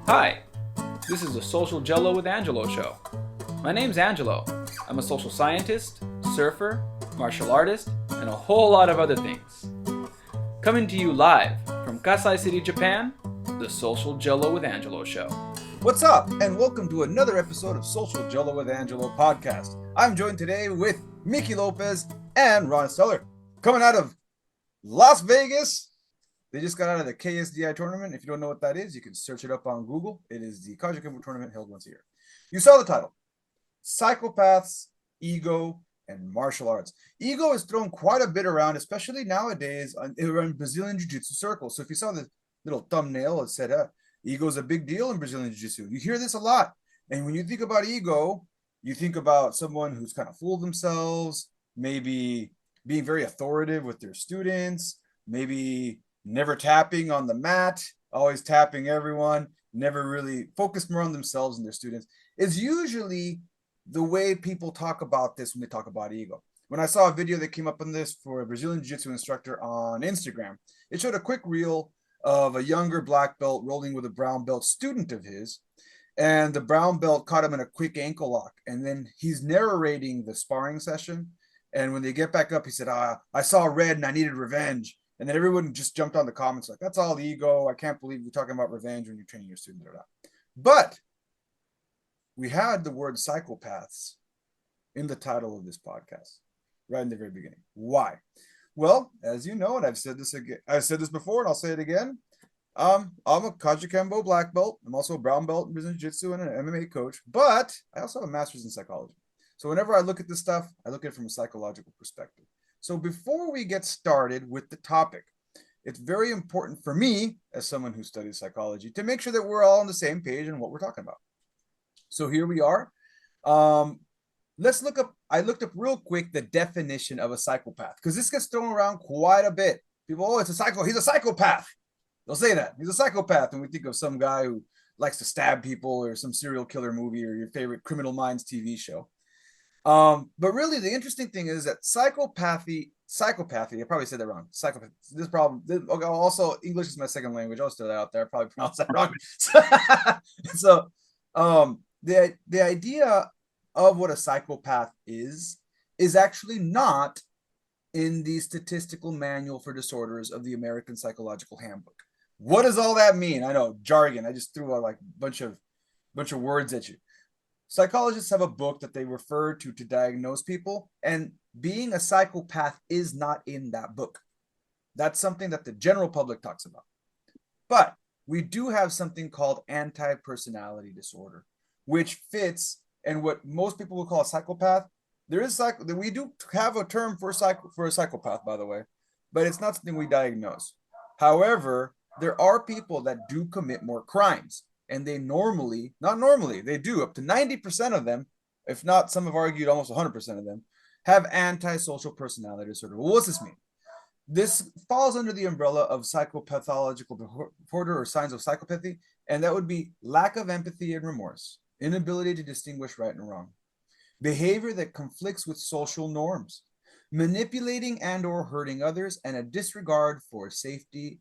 Hi, this is the Social Jello with Angelo show. My name's Angelo. I'm a social scientist, surfer, martial artist, and a whole lot of other things. Coming to you live from Kasai City, Japan, the Social Jello with Angelo show. What's up, and welcome to another episode of Social Jello with Angelo podcast. I'm joined today with Mickey Lopez and Ron Estellar, coming out of Las Vegas. They just got out of the KSDI tournament. If you don't know what that is, you can search it up on Google. It is the Kajukenbo tournament held once a year. You saw the title, Psychopaths, Ego, and Martial Arts. Ego is thrown quite a bit around, especially nowadays in Brazilian Jiu-Jitsu circles. So if you saw the little thumbnail, it said, ego is a big deal in Brazilian Jiu-Jitsu. You hear this a lot. And when you think about ego, you think about someone who's kind of full of themselves, maybe being very authoritative with their students, maybe never tapping on the mat, always tapping everyone, never really focused more on themselves and their students. Is usually the way people talk about this when they talk about ego. When I saw a video that came up on this for a Brazilian Jiu-Jitsu instructor on Instagram, it showed a quick reel of a younger black belt rolling with a brown belt student of his, and the brown belt caught him in a quick ankle lock, and then he's narrating the sparring session, and when they get back up, he said, I saw red and I needed revenge, and then everyone just jumped on the comments like, that's all ego, I can't believe you're talking about revenge when you're training your students. But we had the word psychopaths in the title of this podcast right in the very beginning. Why? Well, as you know, and I've said this before, and I'll say it again. I'm a Kajukenbo black belt. I'm also a brown belt in Brazilian Jiu-Jitsu and an MMA coach, but I also have a master's in psychology. So whenever I look at this stuff, I look at it from a psychological perspective. So before we get started with the topic, it's very important for me, as someone who studies psychology, to make sure that we're all on the same page in what we're talking about. So here we are. Let's look up. I looked up real quick the definition of a psychopath, because this gets thrown around quite a bit. People, he's a psychopath. They'll say that. He's a psychopath. And we think of some guy who likes to stab people, or some serial killer movie, or your favorite Criminal Minds TV show. But really, the interesting thing is that psychopathy, I probably said that wrong. Psychopath. This problem, also, English is my second language. I'll throw that out there. I probably pronounced that wrong. So the idea of what a psychopath is actually not in the statistical manual for disorders of the American Psychological Handbook. What does all that mean? I know, jargon. I just threw out like a bunch of words at you. Psychologists have a book that they refer to diagnose people, and being a psychopath is not in that book. That's something that the general public talks about. But we do have something called anti-personality disorder, which fits. And what most people will call a psychopath, we do have a term for a psychopath, by the way, but it's not something we diagnose. However, there are people that do commit more crimes, and they they do. Up to 90% of them, if not, some have argued almost 100% of them, have antisocial personality disorder. Well, what's this mean? This falls under the umbrella of psychopathological disorder or signs of psychopathy, and that would be lack of empathy and remorse, inability to distinguish right and wrong, behavior that conflicts with social norms, manipulating and or hurting others, and a disregard for safety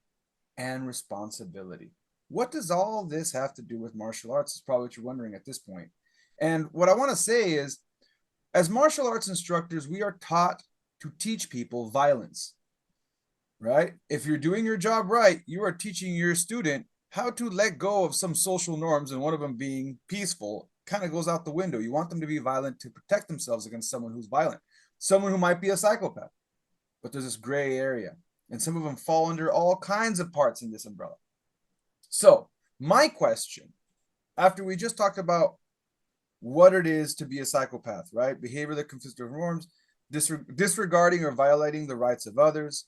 and responsibility. What does all this have to do with martial arts is probably what you're wondering at this point. And what I want to say is, as martial arts instructors, we are taught to teach people violence, right? If you're doing your job right, you are teaching your student how to let go of some social norms, and one of them being peaceful kind of goes out the window. You want them to be violent to protect themselves against someone who's violent, someone who might be a psychopath. But there's this gray area, and some of them fall under all kinds of parts in this umbrella. So my question, after we just talked about what it is to be a psychopath, right? Behavior that consists of norms, disregarding or violating the rights of others,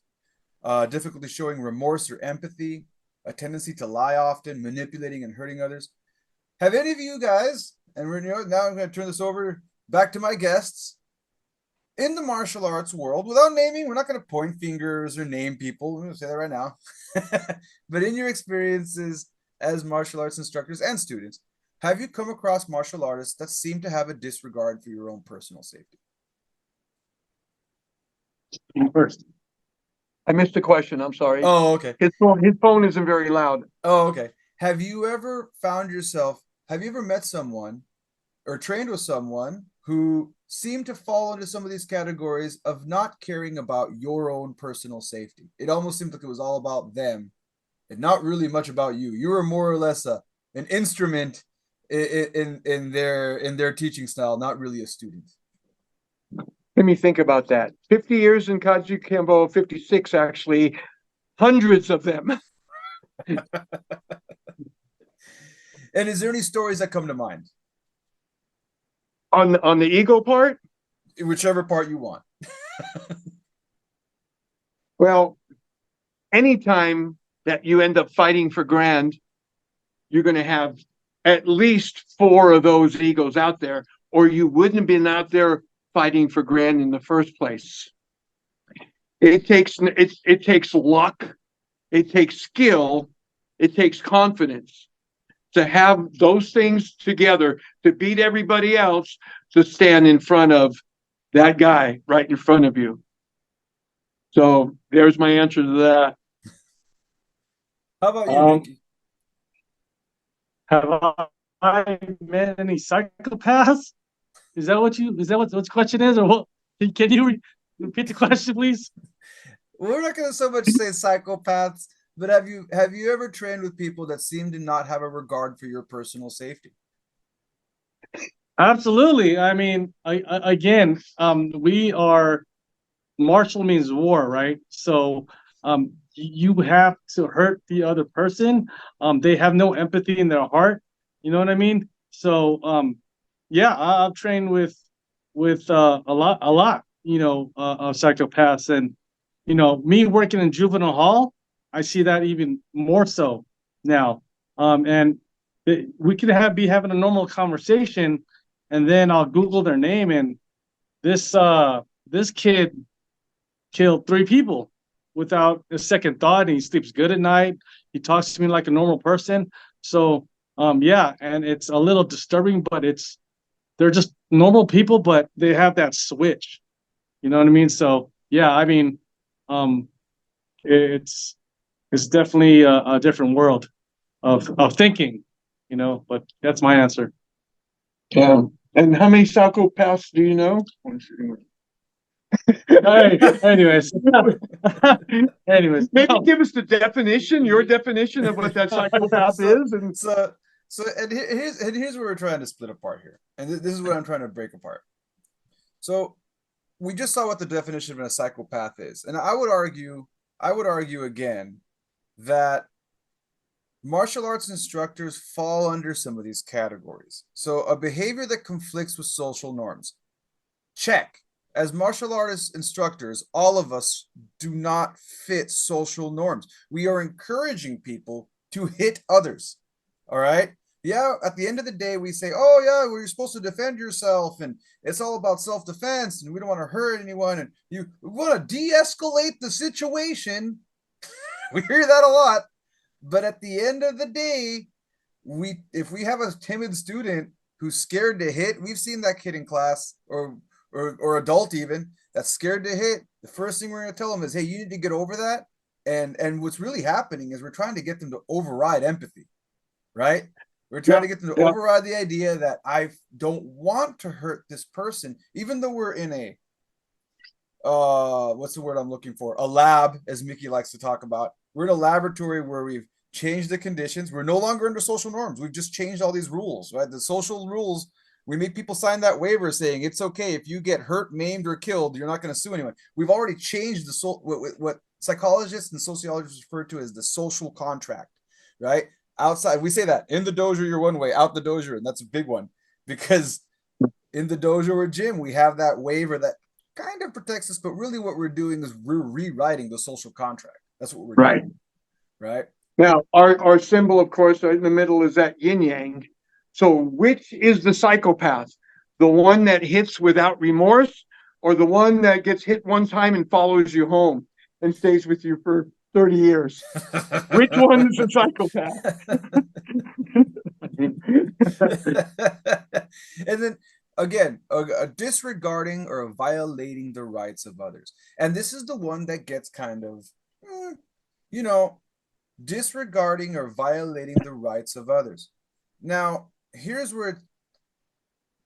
difficulty showing remorse or empathy, a tendency to lie often, manipulating and hurting others. Have any of you guys, and now I'm going to turn this over back to my guests, in the martial arts world, without naming, we're not going to point fingers or name people, I'm going to say that right now, but in your experiences as martial arts instructors and students, have you come across martial artists that seem to have a disregard for your own personal safety? First, I missed the question. I'm sorry. Oh, okay. His phone isn't very loud. Oh, okay. Have you ever found yourself, have you ever met someone or trained with someone who seemed to fall into some of these categories of not caring about your own personal safety? It almost seemed like it was all about them and not really much about you. You were more or less an instrument in their teaching style, not really a student. Let me think about that. 50 years in Kajukenbo, 56 actually, hundreds of them. And is there any stories that come to mind? On the ego part? Whichever part you want. Well, anytime that you end up fighting for grand, you're going to have at least 4 of those egos out there, or you wouldn't have been out there fighting for grand in the first place. It takes luck, it takes skill, it takes confidence to have those things together to beat everybody else, to stand in front of that guy right in front of you. So there's my answer to that. How about you, Mickey? Have I met any psychopaths? Is that what the question is, or what? Can you repeat the question, please? We're not going to so much say psychopaths, but have you ever trained with people that seem to not have a regard for your personal safety? Absolutely. I mean, again, we are, martial means war, right? So, you have to hurt the other person. They have no empathy in their heart. You know what I mean? So, yeah, I've trained with a lot, of psychopaths, and me working in juvenile hall, I see that even more so now. And we could be having a normal conversation, and then I'll Google their name, and this kid killed 3 people without a second thought, and he sleeps good at night. He talks to me like a normal person. So, yeah, and it's a little disturbing, but they're just normal people, but they have that switch. You know what I mean? So, yeah, I mean, it's definitely a different world of thinking, but that's my answer. Yeah. And how many psychopaths do you know? Anyways, Maybe give us the definition, your definition of what that psychopath is. And here's where we're trying to split apart here. And this is what I'm trying to break apart. So we just saw what the definition of a psychopath is. And I would argue again that martial arts instructors fall under some of these categories. So a behavior that conflicts with social norms. Check. As martial artist instructors, all of us do not fit social norms. We are encouraging people to hit others. All right? Yeah, at the end of the day, we say, oh, yeah, well, you're supposed to defend yourself, and it's all about self-defense, and we don't want to hurt anyone, and we want to de-escalate the situation. We hear that a lot. But at the end of the day, if we have a timid student who's scared to hit, we've seen that kid in class or adult even that's scared to hit. The first thing we're going to tell them is, hey, you need to get over that. And what's really happening is we're trying to get them to override empathy, right? We're trying to get them to override the idea that I don't want to hurt this person, even though we're in a what's the word I'm looking for? A lab, as Mickey likes to talk about. We're in a laboratory where we've changed the conditions. We're no longer under social norms. We've just changed all these rules, right? The social rules. We make people sign that waiver saying it's okay if you get hurt, maimed, or killed, you're not going to sue anyone. We've already changed what psychologists and sociologists refer to as the social contract, right? Outside, we say that in the dojo, you're one way, out the dojo, and that's a big one because in the dojo or gym, we have that waiver that kind of protects us, but really what we're doing is we're rewriting the social contract. That's what we're doing. Right. Now, our symbol, of course, in the middle is that yin yang. So which is the psychopath? The one that hits without remorse, or the one that gets hit one time and follows you home and stays with you for 30 years? Which one is a psychopath? And then again, a disregarding or violating the rights of others. And this is the one that gets kind of, disregarding or violating the rights of others. Now, here's where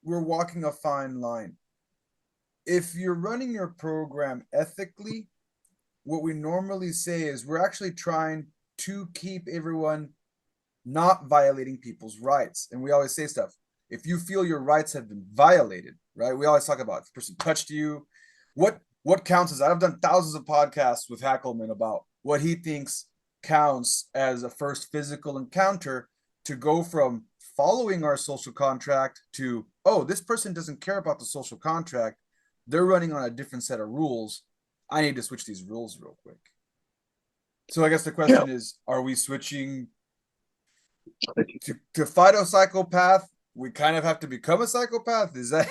we're walking a fine line. If you're running your program ethically, what we normally say is we're actually trying to keep everyone not violating people's rights. And we always say stuff. If you feel your rights have been violated, right? We always talk about if the person touched you. What counts as I've done thousands of podcasts with Hackelman about what he thinks counts as a first physical encounter, to go from following our social contract to, oh, this person doesn't care about the social contract. They're running on a different set of rules. I need to switch these rules real quick. So I guess the question is, are we switching to fight a psychopath? We kind of have to become a psychopath. Is that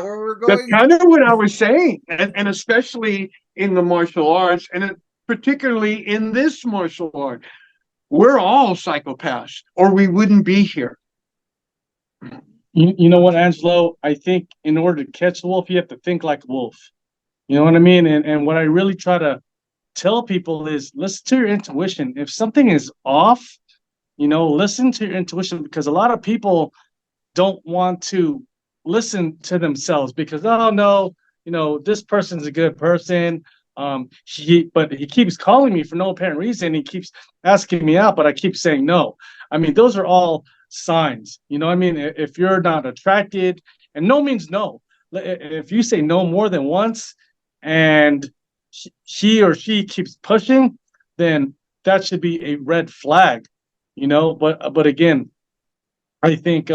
where we're That's going? kind of what I was saying. And especially in the martial arts, and particularly in this martial art, we're all psychopaths, or we wouldn't be here. You know what, Angelo? I think in order to catch a wolf, you have to think like a wolf. You know what I mean? And what I really try to tell people is listen to your intuition. If something is off, listen to your intuition, because a lot of people don't want to listen to themselves because, oh no, this person's a good person. But he keeps calling me for no apparent reason. He keeps asking me out, but I keep saying no. I mean, those are all signs. You know what I mean? If you're not attracted, and no means no. If you say no more than once and he or she keeps pushing, then that should be a red flag, but again, I think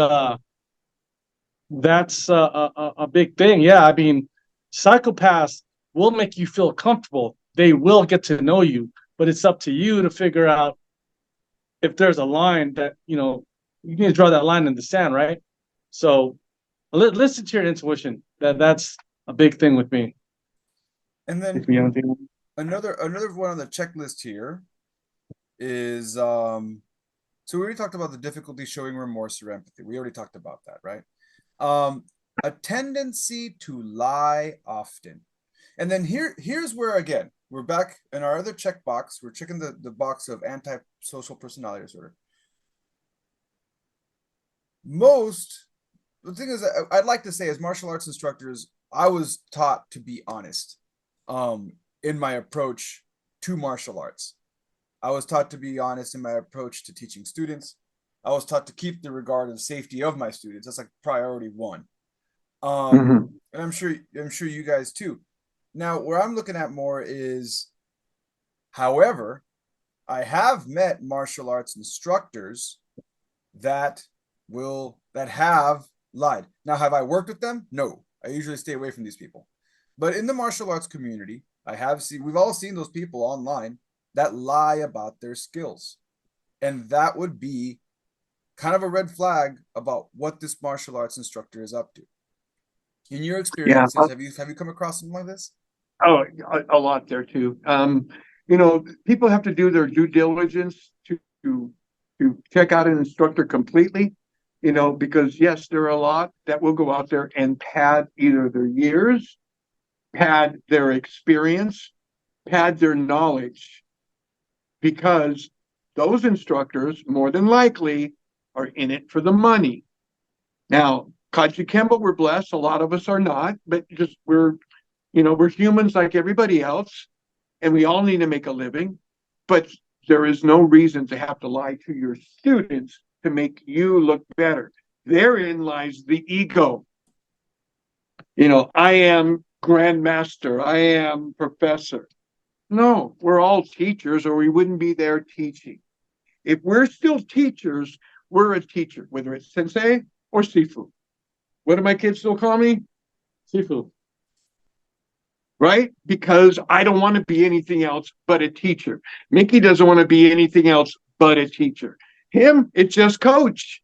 that's a big thing. Yeah, I mean, psychopaths will make you feel comfortable. They will get to know you, but it's up to you to figure out if there's a line that, you need to draw that line in the sand, right? So listen to your intuition. That's a big thing with me. And then another one on the checklist here is so we already talked about the difficulty showing remorse or empathy. We already talked about that, right? A tendency to lie often. And then here's where, again, we're back in our other checkbox. We're checking the box of antisocial personality disorder. The thing is, I'd like to say, as martial arts instructors, I was taught to be honest in my approach to martial arts. I was taught to be honest in my approach to teaching students. I was taught to keep the regard and safety of my students. That's like priority one. And I'm sure you guys too. Now, where I'm looking at more is, however, I have met martial arts instructors that have lied. Now, have I worked with them? No. I usually stay away from these people. But in the martial arts community, we've all seen those people online that lie about their skills. And that would be kind of a red flag about what this martial arts instructor is up to. In your experiences, have you come across something like this? Oh, a lot there too. People have to do their due diligence to check out an instructor completely, because yes, there are a lot that will go out there and pad either their years, pad their experience, pad their knowledge, because those instructors more than likely are in it for the money. Now, Kajukenbo, we're blessed. A lot of us are not, but just we're humans like everybody else, and we all need to make a living. But there is no reason to have to lie to your students to make you look better. Therein lies the ego. I am grandmaster. I am professor. No, we're all teachers, or we wouldn't be there teaching. If we're still teachers, we're a teacher, whether it's sensei or sifu. What do my kids still call me? Sifu. Right? Because I don't want to be anything else but a teacher. Mickey doesn't want to be anything else but a teacher. Him, it's just coach.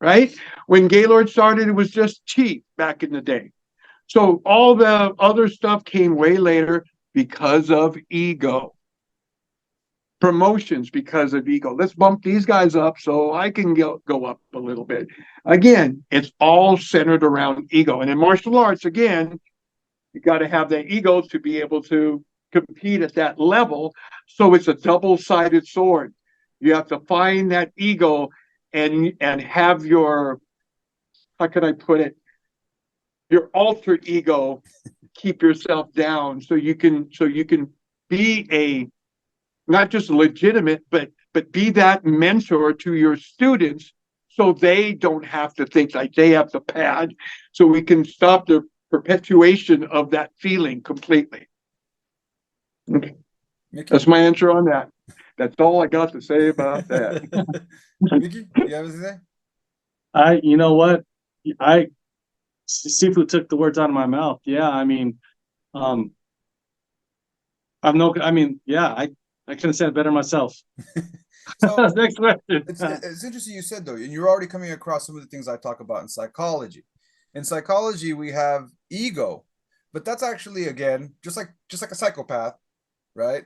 Right? When Gaylord started, it was just chief back in the day. So all the other stuff came way later because of ego. Promotions because of ego. Let's bump these guys up so I can go up a little bit. Again, it's all centered around ego. And in martial arts, again, you got to have that ego to be able to, compete at that level. So it's a double-sided sword. You have to find that ego and have your, how can I put it, your altered ego keep yourself down so you can be a not just legitimate but be that mentor to your students so they don't have to think like they have the pad, so we can stop the perpetuation of that feeling completely. Okay. Mickey, That's my answer on that. That's all I got to say about that. Mickey, you have anything? You know what? Seafood took the words out of my mouth. Yeah, I mean, um, yeah, I couldn't say it better myself. So Next question. it's interesting you said though, and you're already coming across some of the things I talk about in psychology. In psychology, we have ego, but that's actually again just like a psychopath, right?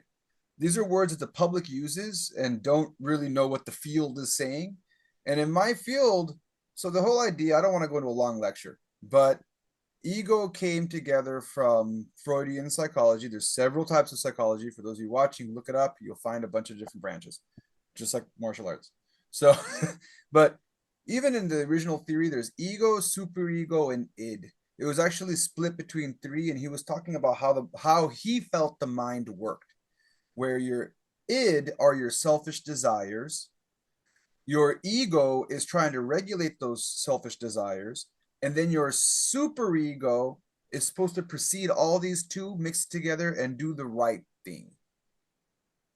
These are words that the public uses and don't really know what the field is saying. And in my field, so the whole idea, I don't want to go into a long lecture, but ego came together from Freudian psychology. There's several types of psychology. For those of you watching, look it up. You'll find a bunch of different branches, just like martial arts. So, but even in the original theory, there's ego, superego, and id. It was actually split between three, and he was talking about how he felt the mind worked, where your id are your selfish desires, your ego is trying to regulate those selfish desires, and then your superego is supposed to precede all these two mixed together and do the right thing,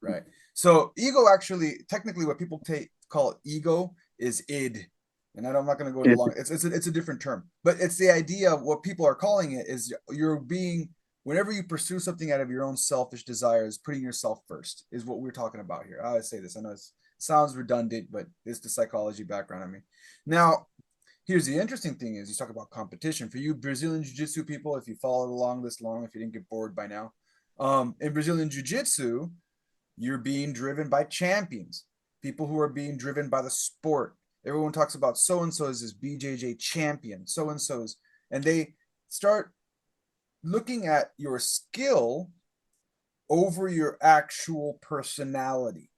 right? So ego actually, technically what people call ego is id, and I'm not going to go into long, it's a different term, but it's the idea of what people are calling it is you're being, whenever you pursue something out of your own selfish desires, putting yourself first is what we're talking about here. I always say this, I know it sounds redundant, but it's the psychology background on me. Now, here's the interesting thing is you talk about competition. For you Brazilian Jiu-Jitsu people, if you followed along this long, if you didn't get bored by now, in Brazilian Jiu-Jitsu, you're being driven by champions, people who are being driven by the sport. Everyone talks about so-and-so is this BJJ champion, so-and-so's, and they start looking at your skill over your actual personality.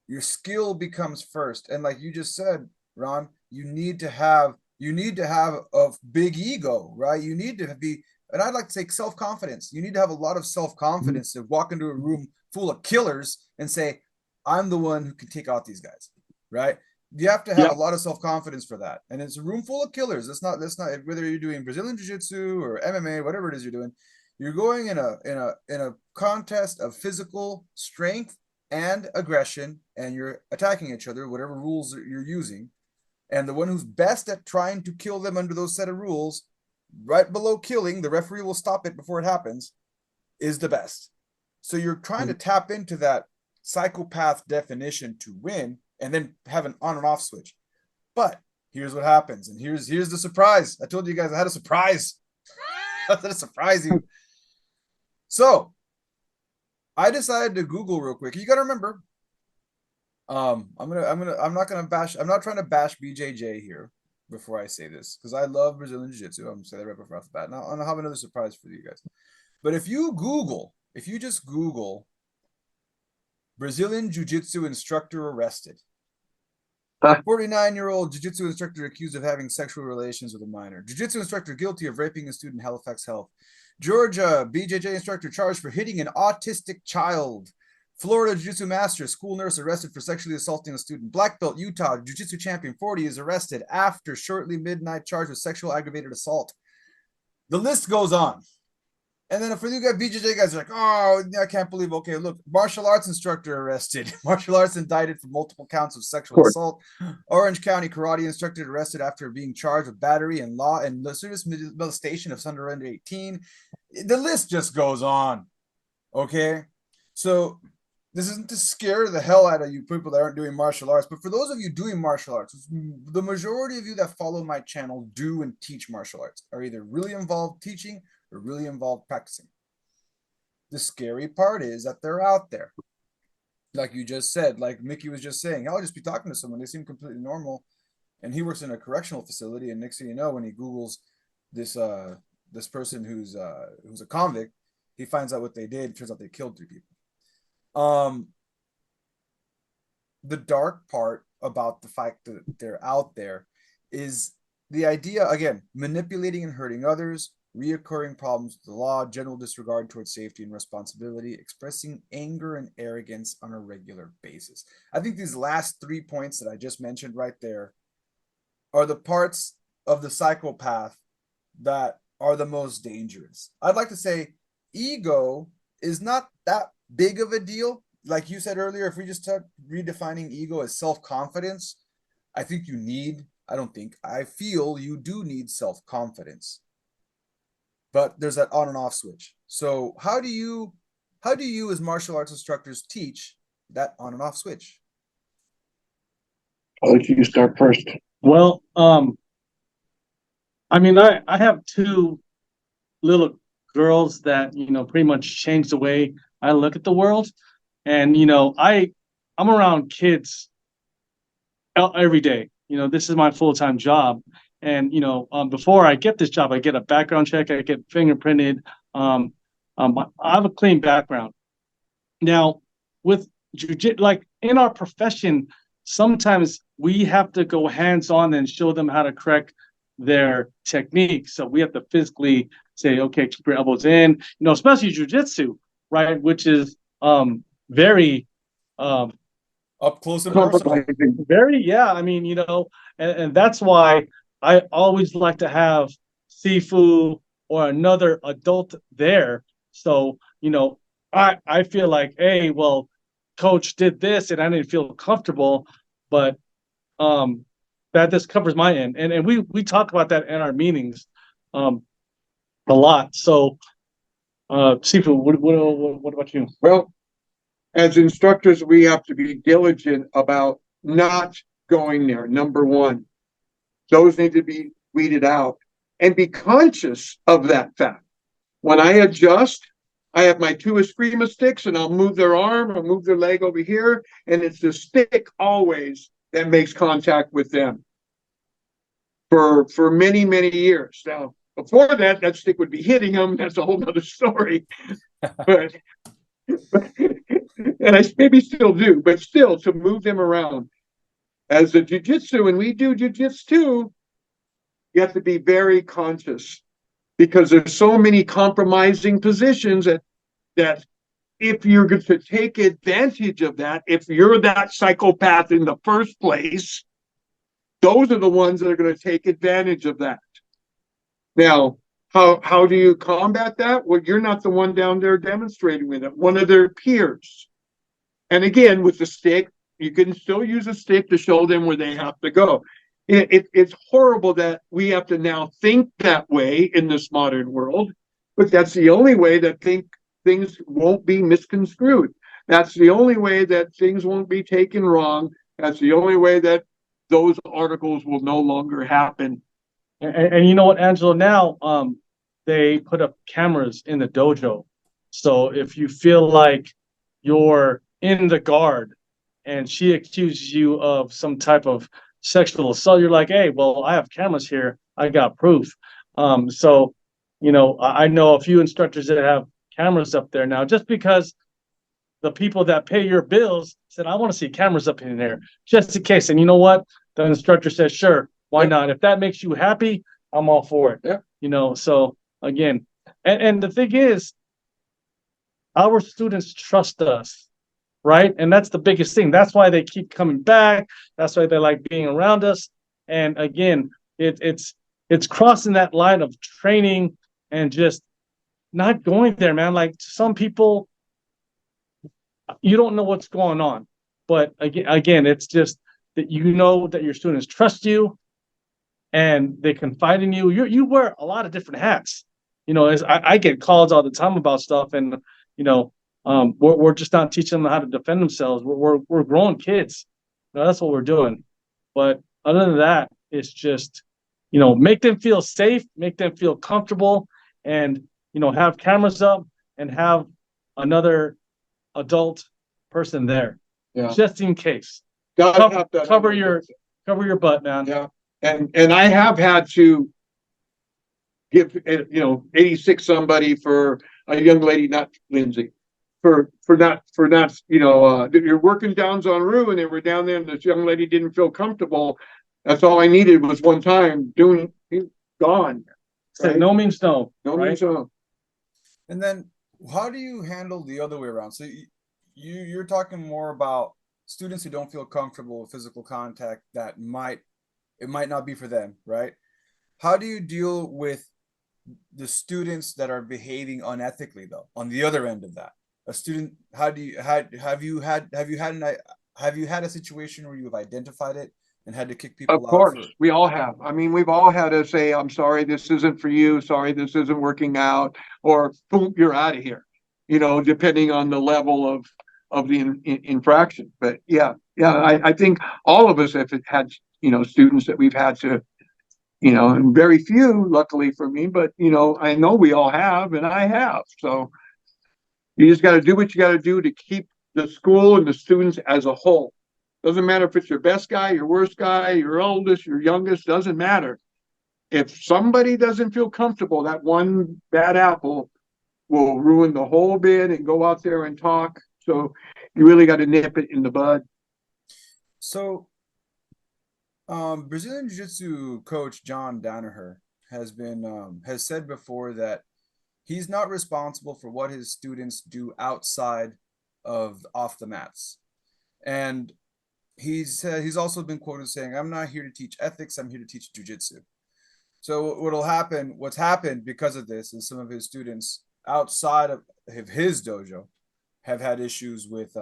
Your skill becomes first. And like you just said, Ron, you need to have a big ego, right? You need to be, and I'd like to say self-confidence. You need to have a lot of self-confidence to walk into a room full of killers and say, I'm the one who can take out these guys, right? You have to have a lot of self-confidence for that. And it's a room full of killers. That's not whether you're doing Brazilian Jiu-Jitsu or MMA, whatever it is you're doing, you're going in a contest of physical strength and aggression, and you're attacking each other, whatever rules you're using. And the one who's best at trying to kill them under those set of rules, right below killing, the referee will stop it before it happens, is the best. So you're trying to tap into that psychopath definition to win, and then have an on and off switch. But here's what happens, and here's the surprise. I told you guys I had a surprise. I was gonna surprise you. So I decided to Google real quick. You got to remember, I'm not trying to bash BJJ here before I say this, because I love Brazilian Jiu-Jitsu. I'm gonna say that right before off the bat. Now I'll have another surprise for you guys. But if you just Google Brazilian Jiu-Jitsu instructor arrested, 49-year-old jiu-jitsu instructor accused of having sexual relations with a minor. Jiu-jitsu instructor guilty of raping a student in Halifax Health. Georgia BJJ instructor charged for hitting an autistic child. Florida jiu-jitsu master, school nurse arrested for sexually assaulting a student. Black belt Utah jiu-jitsu champion 40 is arrested after shortly midnight charged with sexual aggravated assault. The list goes on. And then for you guys, BJJ guys are like, oh, I can't believe. Okay, look, martial arts instructor arrested. Martial arts indicted for multiple counts of sexual assault. Orange County karate instructor arrested after being charged with battery and law and lascivious molestation of under 18. The list just goes on. Okay, so this isn't to scare the hell out of you people that aren't doing martial arts, but for those of you doing martial arts, the majority of you that follow my channel do and teach martial arts, are either really involved teaching or really involved practicing. The scary part is that they're out there. Like you just said, like Mickey was just saying, I'll just be talking to someone, they seem completely normal, and he works in a correctional facility, and next thing you know, when he Googles this person who's a convict, He finds out what they did. Turns out they killed 3 people. The dark part about the fact that they're out there is the idea, again, manipulating and hurting others, reoccurring problems with the law, general disregard towards safety and responsibility, expressing anger and arrogance on a regular basis. I think these last 3 points that I just mentioned right there are the parts of the psychopath that are the most dangerous. I'd like to say ego is not that big of a deal. Like you said earlier, if we just start redefining ego as self-confidence, I feel you do need self-confidence. But there's that on and off switch. So how do you as martial arts instructors teach that on and off switch? I'll let you start first. Well, I mean, I have 2 little girls that, pretty much changed the way I look at the world. And, I'm around kids every day. This is my full-time job. And, before I get this job, I get a background check, I get fingerprinted. I have a clean background. Now, with jiu-jitsu, like in our profession, sometimes we have to go hands-on and show them how to correct their technique. So we have to physically say, okay, keep your elbows in, especially jiu-jitsu, right? Which is very up close and personal. Very, yeah. I mean, and that's why I always like to have Sifu or another adult there. So, I feel like, hey, well, coach did this and I didn't feel comfortable, but that just covers my end. And we talk about that in our meetings a lot. So Sifu, what about you? Well, as instructors, we have to be diligent about not going there. Number one, those need to be weeded out and be conscious of that fact. When I adjust, I have my 2 eskrima sticks and I'll move their arm, I'll move their leg over here, and it's the stick always that makes contact with them for many, many years. Now, before that stick would be hitting them. That's a whole other story. but and I maybe still do, but still to move them around. As a jiu-jitsu, and we do jiu-jitsu too, you have to be very conscious because there's so many compromising positions that if you're going to take advantage of that, if you're that psychopath in the first place, those are the ones that are going to take advantage of that. Now, how do you combat that? Well, you're not the one down there demonstrating with it, one of their peers. And again, with the stick, you can still use a stick to show them where they have to go. It's horrible that we have to now think that way in this modern world, but that's the only way that things won't be misconstrued. That's the only way that things won't be taken wrong. That's the only way that those articles will no longer happen. And you know what, Angelo, now they put up cameras in the dojo. So if you feel like you're in the guard and she accuses you of some type of sexual assault, you're like, hey, well, I have cameras here. I got proof. So, I know a few instructors that have cameras up there now just because the people that pay your bills said, I want to see cameras up in there just in case. And you know what? The instructor says, sure, why not? If that makes you happy, I'm all for it. Yeah. So again, and the thing is, our students trust us, right? And that's the biggest thing. That's why they keep coming back. That's why they like being around us. And again, it's crossing that line of training and just not going there, man. Like some people, you don't know what's going on. But again, it's just that that your students trust you and they confide in you. You wear a lot of different hats. As I get calls all the time about stuff, and we're just not teaching them how to defend themselves. We're growing kids. That's what we're doing. But other than that, it's just make them feel safe, make them feel comfortable, and have cameras up and have another adult person there, just in case. Cover your butt, man. Yeah, and I have had to give 86 somebody for a young lady, not Lindsay, for not you're working down on Rue, and they were down there, and this young lady didn't feel comfortable. That's all I needed was one time doing gone. Say Right? no means no. No right? means no. And then how do you handle the other way around? So you're talking more about students who don't feel comfortable with physical contact, that it might not be for them, right? How do you deal with the students that are behaving unethically, though, on the other end of that? A student, how do you have you had a situation where you've identified it and had to kick Of people out course, for? we all have. I mean, we've all had to say, "I'm sorry, this isn't for you. Sorry, this isn't working out," or "Boom, you're out of here." Depending on the level of the infraction. But yeah, I think all of us have had students that we've had to and very few, luckily for me, but I know we all have, and I have. So you just got to do what you got to do to keep the school and the students as a whole. Doesn't matter if it's your best guy, your worst guy, your oldest, your youngest, doesn't matter. If somebody doesn't feel comfortable, that one bad apple will ruin the whole bid and go out there and talk. So you really got to nip it in the bud. So Brazilian Jiu-Jitsu coach John Danaher has said before that he's not responsible for what his students do outside of off the mats. And he's also been quoted saying, "I'm not here to teach ethics, I'm here to teach jiu-jitsu." So what's happened because of this is some of his students outside of his dojo have had issues with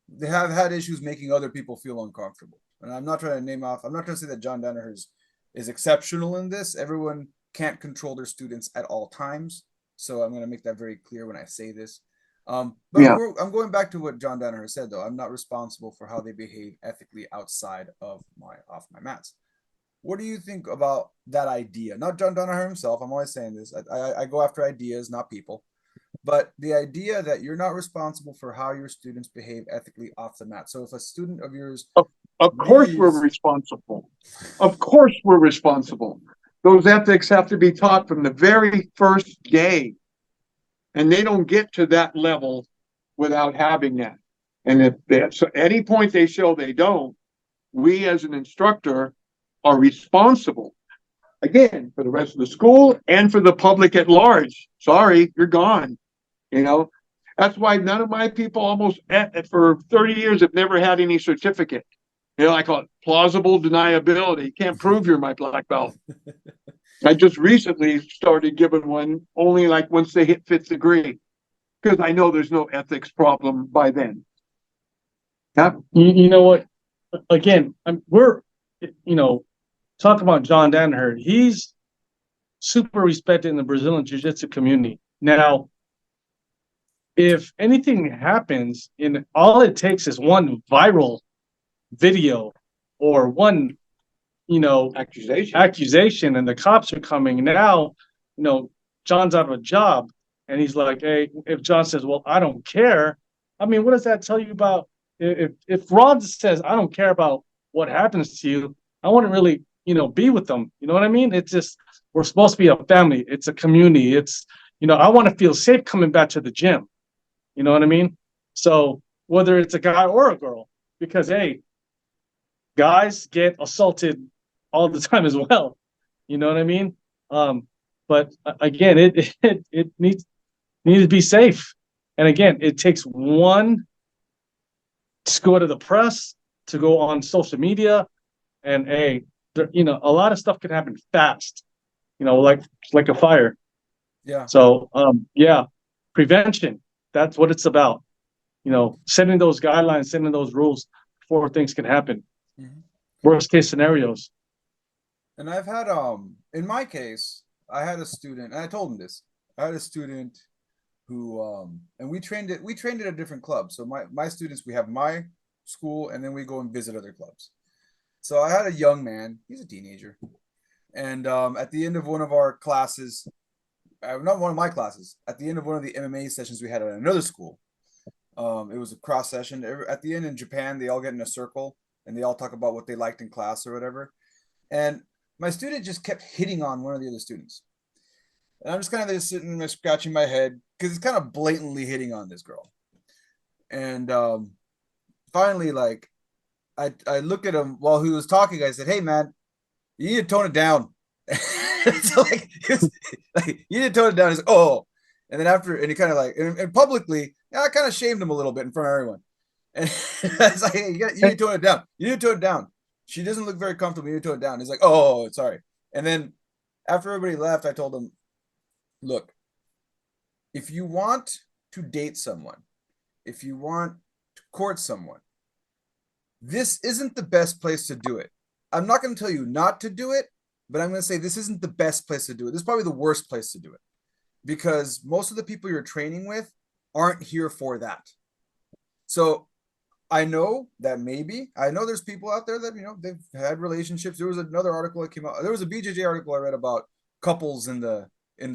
they have had issues making other people feel uncomfortable. And I'm not trying to say that John Danaher is exceptional in this. Everyone can't control their students at all times. So I'm going to make that very clear when I say this. But Yeah. I'm going back to what John Danaher said, though. I'm not responsible for how they behave ethically outside of off my mats. What do you think about that idea? Not John Danaher himself. I'm always saying this. I go after ideas, not people. But the idea that you're not responsible for how your students behave ethically off the mat. So if a student of yours Of course we're responsible. Of course we're responsible. Those ethics have to be taught from the very first day. And they don't get to that level without having that. And if at any point they show they don't, we as an instructor are responsible, again, for the rest of the school and for the public at large. Sorry, you're gone. That's why none of my people almost for 30 years have never had any certificate. I call it plausible deniability. Can't prove you're my black belt. I just recently started giving one only like once they hit fifth degree, because I know there's no ethics problem by then. Yeah. You know what? Again, we're talking about John Danaher. He's super respected in the Brazilian Jiu-Jitsu community. Now, if anything happens, all it takes is one viral video or one accusation, and the cops are coming. Now John's out of a job, and he's like, hey, if John says, well, I don't care, I mean, what does that tell you about if Ron says, I don't care about what happens to you, I wouldn't really be with them. You know what I mean? It's just, we're supposed to be a family. It's a community. It's I want to feel safe coming back to the gym. You know what I mean? So whether it's a guy or a girl, because hey, guys get assaulted all the time as well. You know what I mean? But again, it needs to be safe. And again, it takes one to go to the press, to go on social media, and a lot of stuff can happen fast. Like a fire. Yeah. So yeah, prevention. That's what it's about. Setting those guidelines, setting those rules before things can happen. Mm-hmm. Worst case scenarios. And I've had in my case, I had a student, and I told him this. I had a student who and we trained at a different club. So my students, we have my school, and then we go and visit other clubs. So I had a young man, he's a teenager. And at the end of one of our classes, not one of my classes, at the end of one of the MMA sessions we had at another school, it was a cross session. At the end in Japan, they all get in a circle and they all talk about what they liked in class or whatever. And my student just kept hitting on one of the other students. And I'm just kind of just sitting there scratching my head because it's kind of blatantly hitting on this girl. And finally, like, I look at him while he was talking. I said, "Hey, man, you need to tone it down." So like, like, you need to tone it down. He's like, "Oh," and then after, and he kind of like, and publicly, yeah, I kind of shamed him a little bit in front of everyone. And I was like, "Hey, you need to tone it down. You need to tone it down. She doesn't look very comfortable. You need to tone it down." He's like, "Oh, sorry." And then after everybody left, I told him, "Look, if you want to date someone, if you want to court someone, this isn't the best place to do it. I'm not going to tell you not to do it, but I'm going to say this isn't the best place to do it. This is probably the worst place to do it because most of the people you're training with aren't here for that. So I know that I know there's people out there that, they've had relationships. There was another article that came out. There was a BJJ article I read about couples in the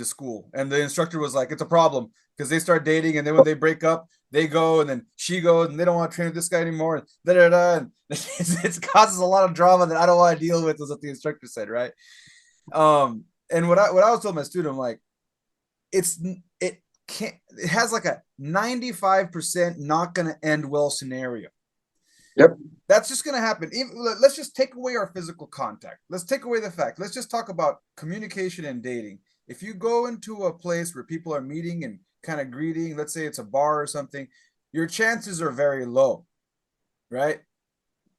school, and the instructor was like, it's a problem because they start dating, and then when they break up, they go, and then she goes, and they don't want to train with this guy anymore, and da da da. And it causes a lot of drama that I don't want to deal with. Was what the instructor said, right? And what I was telling my student, I'm like, it has like a 95% not going to end well scenario. Yep. That's just going to happen. Let's just take away our physical contact. Let's take away the fact. Let's just talk about communication and dating. If you go into a place where people are meeting and kind of greeting, let's say it's a bar or something, your chances are very low, right?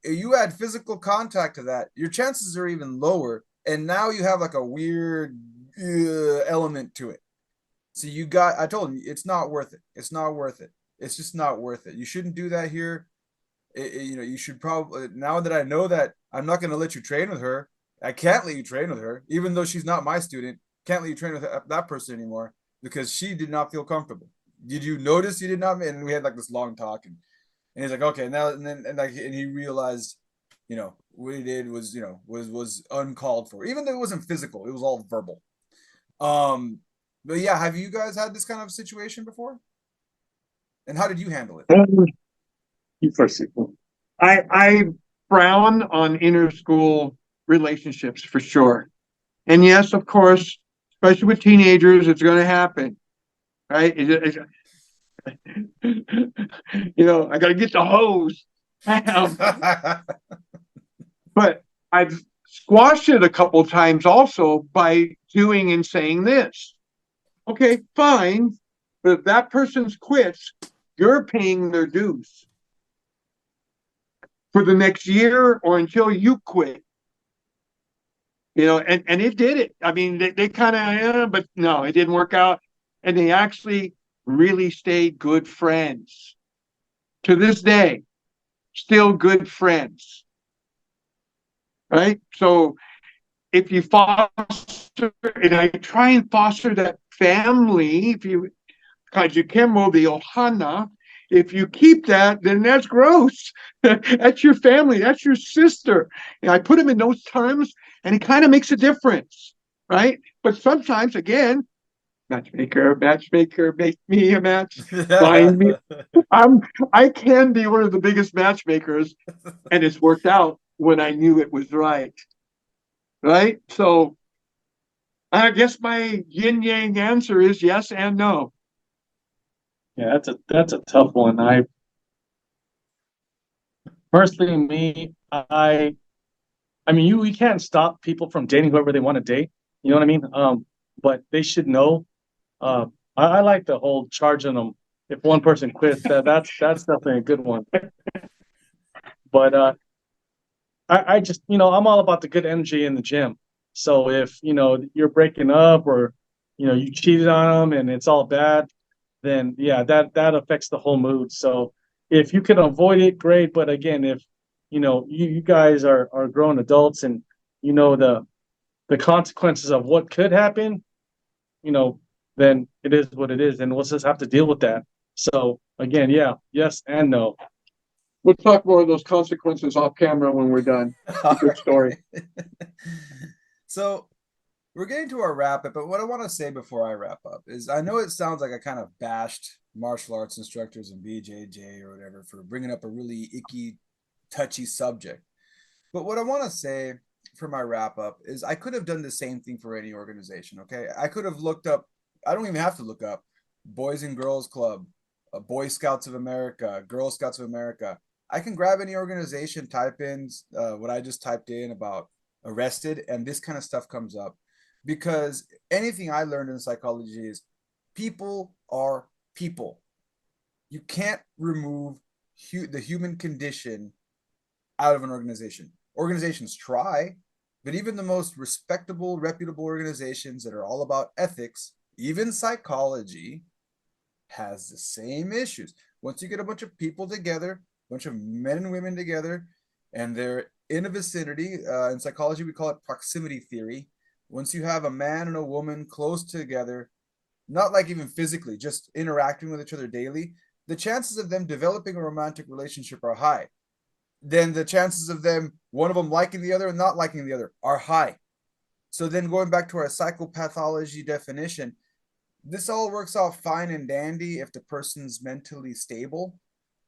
If you add physical contact to that, your chances are even lower. And now you have like a weird element to it. So I told him, it's not worth it. It's not worth it. It's just not worth it. You shouldn't do that here. You should probably, now that I know that I'm not going to let you train with her, I can't let you train with her, even though she's not my student. Can't let you train with that person anymore because she did not feel comfortable. Did you notice you did not? And we had like this long talk, and he's like, okay, now and he realized, what he did was, was uncalled for, even though it wasn't physical, it was all verbal. But yeah, have you guys had this kind of situation before? And how did you handle it? You first. I frown on inter-school relationships for sure. And yes, of course, especially with teenagers, it's going to happen, right? I got to get the hose. But I've squashed it a couple times also by doing and saying this. Okay, fine. But if that person's quits, you're paying their dues for the next year or until you quit. And it did it. I mean, they kind of, but no, it didn't work out. And they actually really stayed good friends. To this day, still good friends. Right? So if you foster, and I try and foster that family, Kajukenbo, the Ohana, if you keep that, then that's gross. That's your family. That's your sister. And I put them in those terms, and it kind of makes a difference, right? But sometimes, again, matchmaker, make me a match. Find me. I can be one of the biggest matchmakers, and it's worked out when I knew it was right. Right? So I guess my yin yang answer is yes and no. Yeah, that's a tough one. I personally, I mean, we can't stop people from dating whoever they want to date. You know what I mean? But they should know. I like the whole charging them if one person quits. That's definitely a good one. But I just, I'm all about the good energy in the gym. So if you're breaking up or you cheated on them and it's all bad, then yeah, that affects the whole mood. So if you can avoid it, great. But again, if you guys are grown adults and the consequences of what could happen, then it is what it is, and we'll just have to deal with that. So again, yeah, yes and no. We'll talk more of those consequences off camera when we're done. Good story. So we're getting to our wrap up, but what I want to say before I wrap up is I know it sounds like I kind of bashed martial arts instructors and BJJ or whatever for bringing up a really icky, touchy subject. But what I want to say for my wrap up is I could have done the same thing for any organization. Okay, I could have looked up. I don't even have to look up Boys and Girls Club, Boy Scouts of America, Girl Scouts of America. I can grab any organization, type in what I just typed in about arrested, and this kind of stuff comes up. Because anything I learned in psychology is people are people. You can't remove the human condition out of an organization. Organizations try, but even the most respectable, reputable organizations that are all about ethics, even psychology, has the same issues. Once you get a bunch of people together, a bunch of men and women together, and they're in a vicinity, in psychology we call it proximity theory. Once you have a man and a woman close together, not like even physically, just interacting with each other daily, the chances of them developing a romantic relationship are high. Then the chances of them, one of them liking the other and not liking the other, are high. So then going back to our psychopathology definition, this all works out fine and dandy if the person's mentally stable.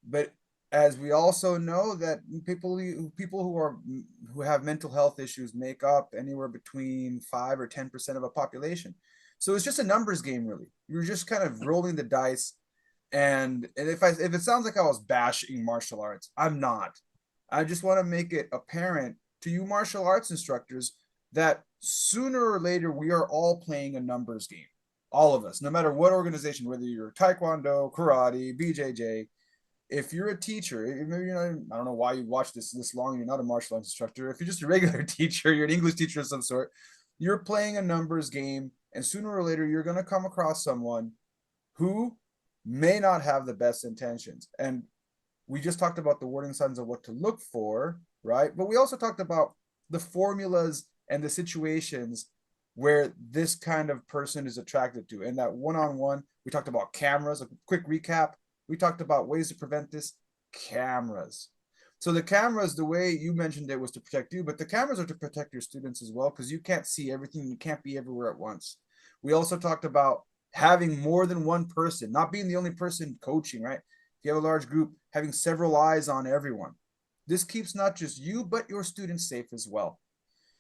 But as we also know that people who have mental health issues make up anywhere between 5 or 10% of a population. So it's just a numbers game, really. You're just kind of rolling the dice. And if it sounds like I was bashing martial arts, I'm not. I just want to make it apparent to you martial arts instructors that sooner or later we are all playing a numbers game. All of us, no matter what organization, whether you're Taekwondo, karate, BJJ, if you're a teacher, maybe you're not, I don't know why you watch this long, you're not a martial arts instructor. If you're just a regular teacher, you're an English teacher of some sort, you're playing a numbers game, and sooner or later you're going to come across someone who may not have the best intentions. And we just talked about the warning signs of what to look for, right? But we also talked about the formulas and the situations where this kind of person is attracted to. And that one-on-one, we talked about cameras, a quick recap. We talked about ways to prevent this, cameras. So the cameras, the way you mentioned it was to protect you, but the cameras are to protect your students as well, because you can't see everything. You can't be everywhere at once. We also talked about having more than one person, not being the only person coaching, right? If you have a large group, having several eyes on everyone. This keeps not just you, but your students safe as well.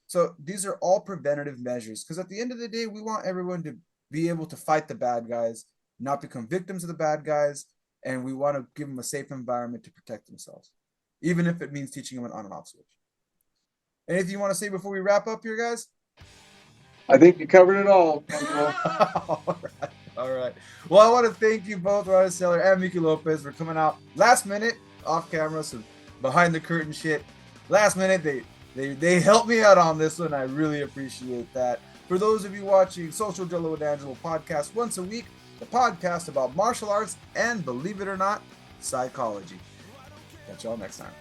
So these are all preventative measures, because at the end of the day, we want everyone to be able to fight the bad guys, not become victims of the bad guys, and we want to give them a safe environment to protect themselves, even if it means teaching them an on and off switch. Anything you want to say before we wrap up here, guys? I think you covered it all. All right. Well, I want to thank you both, Ron Estellar and Mickey Lopez, for coming out last minute, off camera, some behind the curtain shit. Last minute, they helped me out on this one. I really appreciate that. For those of you watching Social Jello with Angelo podcast once a week, the podcast about martial arts and, believe it or not, psychology. Catch y'all next time.